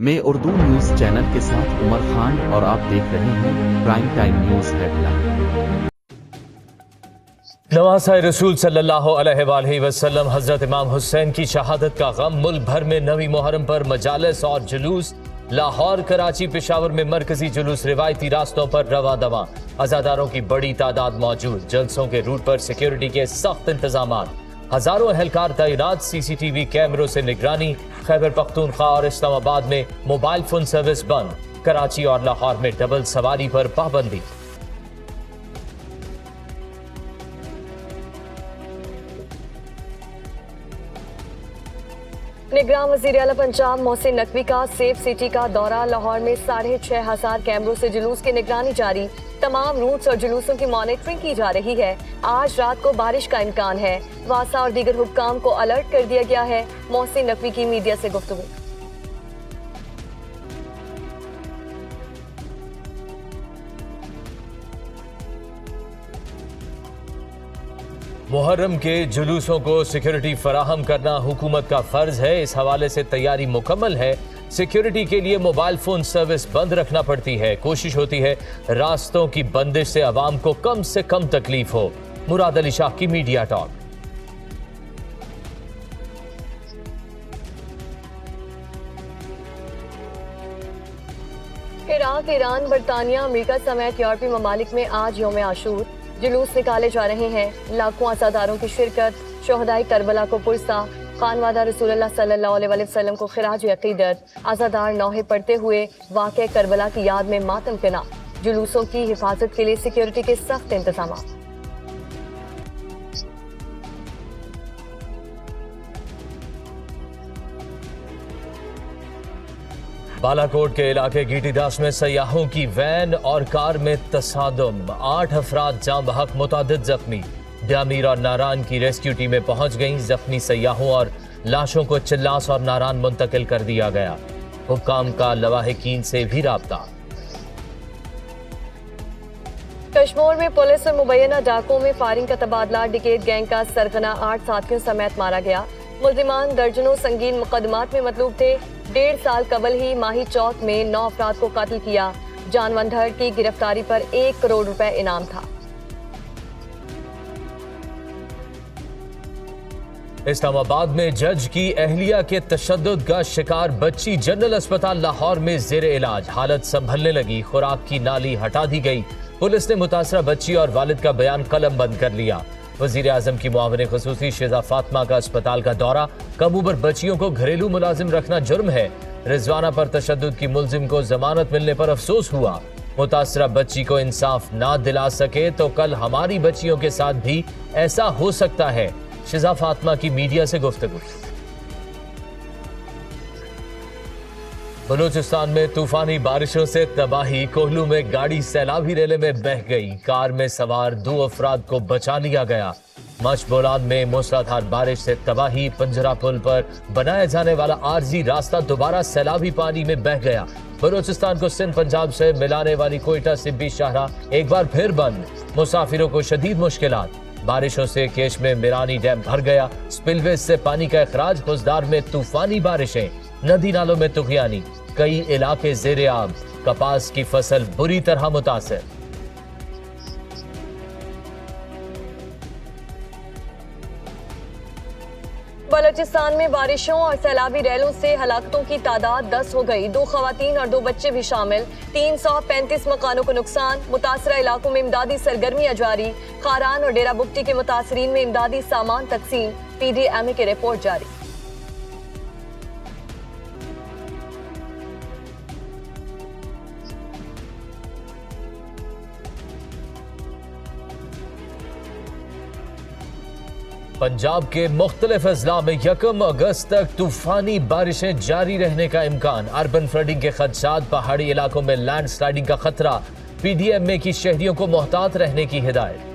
میں Urdu news channel کے ساتھ عمر خان اور آپ دیکھ رہے ہیں prime time news headline. نواسہ رسول صلی اللہ علیہ وآلہ وسلم حضرت امام حسین کی شہادت کا غم، ملک بھر میں 9 محرم پر مجالس اور جلوس۔ لاہور، کراچی، پشاور میں مرکزی جلوس روایتی راستوں پر رواں دواں، عزاداروں کی بڑی تعداد موجود۔ جلسوں کے روٹ پر سیکیورٹی کے سخت انتظامات، ہزاروں اہلکار تعینات، سی سی ٹی وی کیمروں سے نگرانی۔ خیبر پختونخوا اور اسلام آباد میں موبائل فون سروس بند، کراچی اور لاہور میں ڈبل سواری پر پابندی۔ نگراں وزیر اعلیٰ پنجاب محسن نقوی کا سیف سٹی کا دورہ۔ لاہور میں 6,500 کیمروں سے جلوس کی نگرانی جاری، تمام روٹس اور جلوسوں کی مانیٹرنگ کی جا رہی ہے۔ آج رات کو بارش کا امکان ہے، واسا اور دیگر حکام کو الرٹ کر دیا گیا ہے۔ محسن نقوی کی میڈیا سے گفتگو۔ محرم کے جلوسوں کو سیکیورٹی فراہم کرنا حکومت کا فرض ہے، اس حوالے سے تیاری مکمل ہے۔ سیکیورٹی کے لیے موبائل فون سروس بند رکھنا پڑتی ہے، کوشش ہوتی ہے راستوں کی بندش سے عوام کو کم سے کم تکلیف ہو۔ مراد علی شاہ کی میڈیا ٹاک۔ عراق، ایران، برطانیہ، امریکہ سمیت یورپی ممالک میں آج یوم عاشور جلوس نکالے جا رہے ہیں۔ لاکھوں عزاداروں کی شرکت، شہدائے کربلا کو پرسا، خانوادہ رسول اللہ صلی اللہ علیہ وسلم کو خراج عقیدت۔ عزادار نوحے پڑھتے ہوئے واقع کربلا کی یاد میں ماتم کنا۔ جلوسوں کی حفاظت کے لیے سیکیورٹی کے سخت انتظامات۔ بالاکوٹ کے علاقے گیٹی داس میں سیاحوں کی وین اور کار میں تصادم، 8 افراد جاں بحق، متعدد زخمی۔ ڈامیر اور ناران کی ریسکیو ٹیمیں پہنچ گئیں، زخمی سیاحوں اور لاشوں کو چلاس اور ناران منتقل کر دیا گیا۔ حکام کا لواحقین سے بھی رابطہ۔ کشمور میں پولیس اور مبینہ ڈاکوں میں فائرنگ کا تبادلہ، ڈکیٹ گینگ کا سرغنہ 8 ساتھیوں سمیت مارا گیا۔ ملزمان درجنوں سنگین مقدمات میں مطلوب تھے۔ 1.5 سال قبل ہی ماہی چوک میں 9 افراد کو قتل کیا۔ جانوندھر کی گرفتاری پر 1 کروڑ روپے انعام تھا۔ اسلام آباد میں جج کی اہلیہ کے تشدد کا شکار بچی جنرل اسپتال لاہور میں زیر علاج، حالت سنبھلنے لگی، خوراک کی نالی ہٹا دی گئی۔ پولیس نے متاثرہ بچی اور والد کا بیان قلم بند کر لیا۔ وزیر اعظم کی معاون خصوصی شیزہ فاطمہ کا اسپتال کا دورہ، کم عمر بچیوں کو گھریلو ملازم رکھنا جرم ہے۔ رضوانہ پر تشدد کی ملزم کو ضمانت ملنے پر افسوس ہوا، متاثرہ بچی کو انصاف نہ دلا سکے تو کل ہماری بچیوں کے ساتھ بھی ایسا ہو سکتا ہے۔ شیزہ فاطمہ کی میڈیا سے گفتگو۔ بلوچستان میں طوفانی بارشوں سے تباہی، کوہلو میں گاڑی سیلابی ریلے میں بہہ گئی، کار میں سوار 2 افراد کو بچا لیا گیا۔ مچھ بولان میں موسلادھار بارش سے تباہی، پنجرہ پل پر بنایا جانے والا عارضی راستہ دوبارہ سیلابی پانی میں بہہ گیا۔ بلوچستان کو سندھ پنجاب سے ملانے والی کوئٹہ سبی شاہراہ ایک بار پھر بند، مسافروں کو شدید مشکلات۔ بارشوں سے کیش میں میرانی ڈیم بھر گیا، سپل ویز سے پانی کا اخراج، خضدار میں طوفانی بارشیں، ندی نالوں میں طغیانی، کئی علاقے زیر آب، کپاس کی فصل بری طرح متاثر۔ بلوچستان میں بارشوں اور سیلابی ریلوں سے ہلاکتوں کی تعداد 10 ہو گئی، 2 خواتین اور 2 بچے بھی شامل۔ 335 مکانوں کو نقصان، متاثرہ علاقوں میں امدادی سرگرمیاں جاری۔ خاران اور ڈیرہ بگٹی کے متاثرین میں امدادی سامان تقسیم، پی ڈی ایم اے کی رپورٹ جاری۔ پنجاب کے مختلف اضلاع میں 1 اگست تک طوفانی بارشیں جاری رہنے کا امکان، اربن فلڈنگ کے خدشات، پہاڑی علاقوں میں لینڈ سلائیڈنگ کا خطرہ، پی ڈی ایم اے کی شہریوں کو محتاط رہنے کی ہدایت۔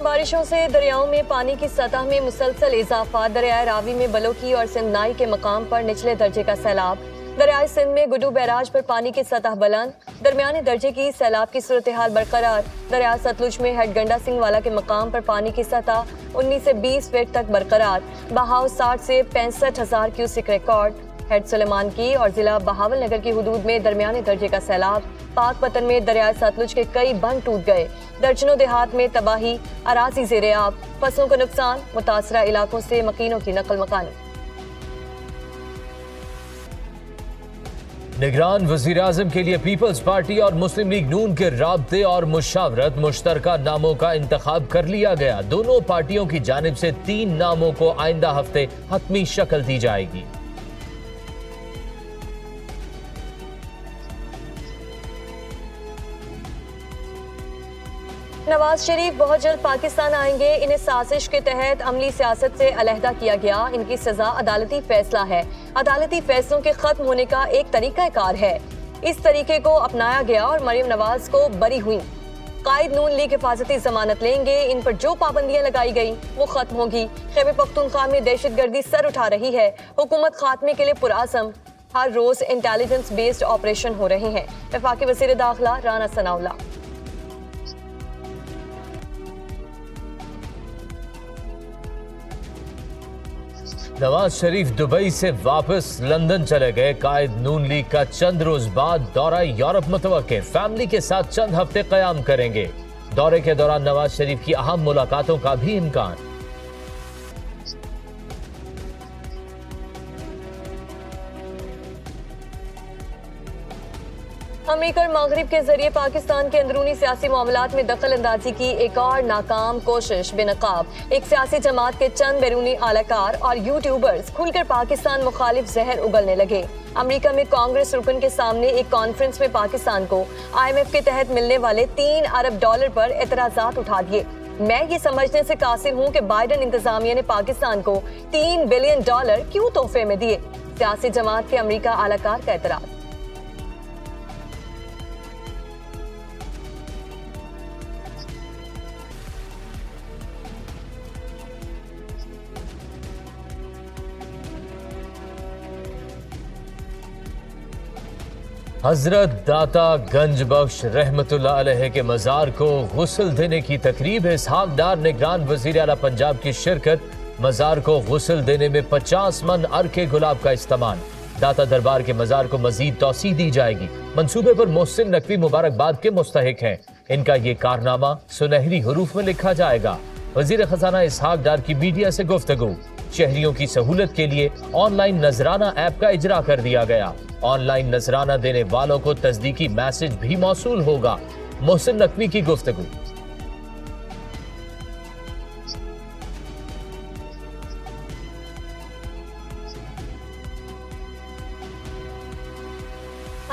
بارشوں سے دریاؤں میں پانی کی سطح میں مسلسل اضافہ، دریائے راوی میں بلوکی اور سندنائی کے مقام پر نچلے درجے کا سیلاب۔ دریائے سندھ میں گڈو بیراج پر پانی کی سطح بلند، درمیانے درجے کی سیلاب کی صورتحال برقرار. دریا ستلج میں ہیڈ گنڈا سنگھ والا کے مقام پر پانی کی سطح 19 سے 20 فٹ تک برقرار. بہاؤ 60 سے 65,000 کیوسک ریکارڈ. ہیڈ سلیمان کی اور ضلع بہاول نگر کی حدود میں درمیانے درجے کا سیلاب. پاک پتن میں دریائے ستلج کے کئی بند ٹوٹ گئے. درجنوں دیہات میں تباہی، اراضی زیر آب، فصلوں کو نقصان. متاثرہ علاقوں سے مکینوں کی نقل مکانی. نگران وزیر اعظم کے لیے پیپلز پارٹی اور مسلم لیگ نون کے رابطے اور مشاورت مشترکہ ناموں کا انتخاب کر لیا گیا. دونوں پارٹیوں کی جانب سے 3 ناموں کو آئندہ ہفتے حتمی شکل دی جائے گی. نواز شریف بہت جلد پاکستان آئیں گے. انہیں سازش کے تحت عملی سیاست سے علیحدہ کیا گیا. ان کی سزا عدالتی فیصلہ ہے. عدالتی فیصلوں کے ختم ہونے کا ایک طریقہ کار ہے. اس طریقے کو اپنایا گیا اور مریم نواز کو بری ہوئی. قائد نون لیگ حفاظتی ضمانت لیں گے. ان پر جو پابندیاں لگائی گئی وہ ختم ہوگی. خیبر پختونخوا میں دہشت گردی سر اٹھا رہی ہے. حکومت خاتمے کے لیے پرعزم. ہر روز انٹیلیجنس بیسڈ آپریشن ہو رہے ہیں. وفاقی وزیر داخلہ رانا ثناءاللہ. نواز شریف دبئی سے واپس لندن چلے گئے. قائد نون لیگ کا چند روز بعد دورہ یورپ متوقع. فیملی کے ساتھ چند ہفتے قیام کریں گے. دورے کے دوران نواز شریف کی اہم ملاقاتوں کا بھی امکان. امریکہ اور مغرب کے ذریعے پاکستان کے اندرونی سیاسی معاملات میں دخل اندازی کی ایک اور ناکام کوشش بے نقاب. ایک سیاسی جماعت کے چند بیرونی اہلکار اور یوٹیوبرز کھل کر پاکستان مخالف زہر اگلنے لگے. امریکہ میں کانگریس رکن کے سامنے ایک کانفرنس میں پاکستان کو IMF کے تحت ملنے والے $3 ارب پر اعتراضات اٹھا دیے. میں یہ سمجھنے سے قاصر ہوں کہ بائیڈن انتظامیہ نے پاکستان کو $3 بلین کیوں تحفے میں دیے. سیاسی جماعت کے امریکہ اہلکار کا اعتراض. حضرت داتا گنج بخش رحمت اللہ علیہ کے مزار کو غسل دینے کی تقریب. اسحاق ڈار نگران وزیر اعلیٰ پنجاب کی شرکت. مزار کو غسل دینے میں 50 من عرق گلاب کا استعمال. داتا دربار کے مزار کو مزید توسیع دی جائے گی. منصوبے پر محسن نقوی مبارکباد کے مستحق ہیں. ان کا یہ کارنامہ سنہری حروف میں لکھا جائے گا. وزیر خزانہ اسحاق ڈار کی میڈیا سے گفتگو. شہریوں کی سہولت کے لیے آن لائن نذرانہ ایپ کا اجرا کر دیا گیا. آن لائن نذرانہ دینے والوں کو تصدیقی میسج بھی موصول ہوگا. محسن نقوی کی گفتگو.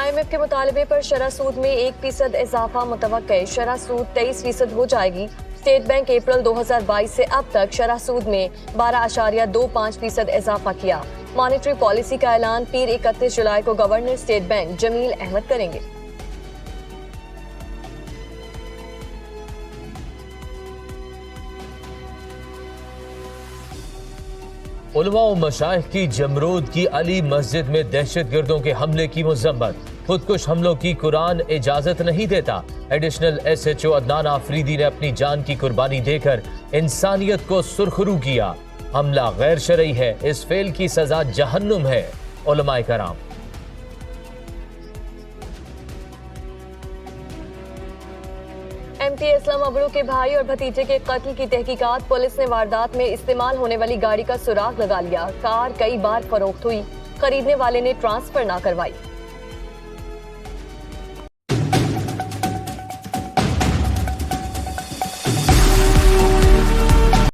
IMF کے مطالبے پر شرح سود میں 1% اضافہ متوقع. شرح سود 23% ہو جائے گی. اسٹیٹ بینک اپریل 2022 سے اب تک شرح سود میں 12.25% اضافہ کیا. مانیٹری پالیسی کا اعلان پیر 31 جولائی کو گورنر اسٹیٹ بینک جمیل احمد کریں گے. علماء و مشائخ کی جمرود کی علی مسجد میں دہشت گردوں کے حملے کی مذمت. خودکش حملوں کی قرآن اجازت نہیں دیتا. ایڈیشنل SHO عدنان آفریدی نے اپنی جان کی قربانی دے کر انسانیت کو سرخرو کیا. حملہ غیر شرعی ہے. اس فعل کی سزا جہنم ہے. علماء کرام. MT اسلم ابرو کے بھائی اور بھتیجے کے قتل کی تحقیقات. پولیس نے واردات میں استعمال ہونے والی گاڑی کا سراغ لگا لیا. کار کئی بار فروخت ہوئی. خریدنے والے نے ٹرانسفر نہ کروائی.